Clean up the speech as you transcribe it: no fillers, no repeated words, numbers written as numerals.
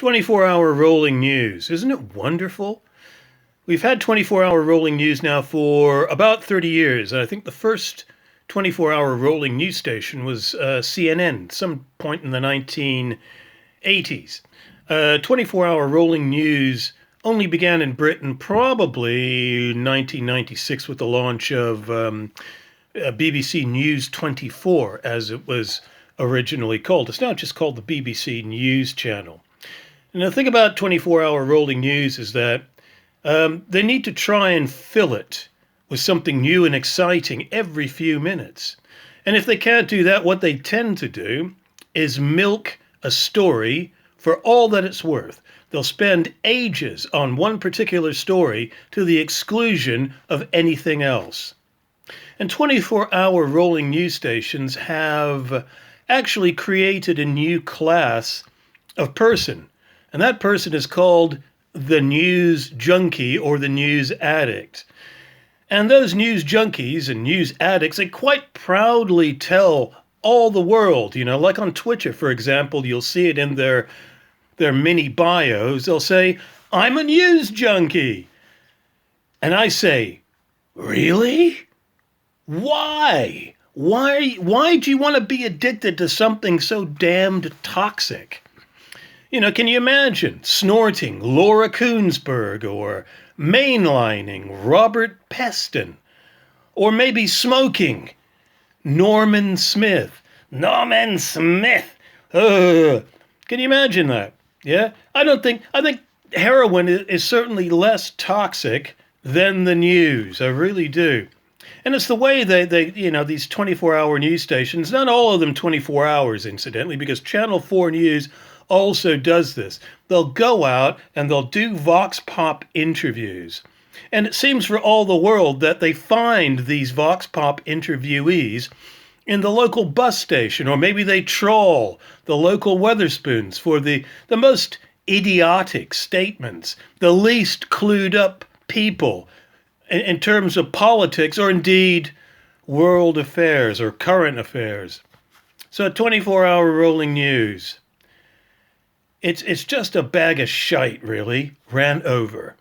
24-hour rolling news. Isn't it wonderful? We've had 24-hour rolling news now for about 30 years. I think the first 24-hour rolling news station was CNN, some point in the 1980s. 24-hour rolling news only began in Britain probably 1996 with the launch of BBC News 24, as it was originally called. It's now just called the BBC News Channel. And the thing about 24-hour rolling news is that they need to try and fill it with something new and exciting every few minutes. And if they can't do that, what they tend to do is milk a story for all that it's worth. They'll spend ages on one particular story to the exclusion of anything else. And 24-hour rolling news stations have actually created a new class of person. And that person is called the news junkie or the news addict. And those news junkies and news addicts, they quite proudly tell all the world, like on Twitter, for example, you'll see it in their mini bios. They'll say, "I'm a news junkie." And I say, really? Why? Why do you want to be addicted to something so damned toxic? Can you imagine snorting Laura Koonsberg or mainlining Robert Peston? Or maybe smoking Norman Smith. Norman Smith! Can you imagine that? Yeah? I think heroin is certainly less toxic than the news. I really do. And it's the way they these 24-hour news stations, not all of them 24 hours, incidentally, because Channel 4 News also does this. They'll go out and they'll do Vox Pop interviews. And it seems for all the world that they find these Vox Pop interviewees in the local bus station, or maybe they trawl the local Weatherspoons for the most idiotic statements, the least clued up people in terms of politics or indeed world affairs or current affairs. So 24-hour rolling news. It's just a bag of shite, really, ran over.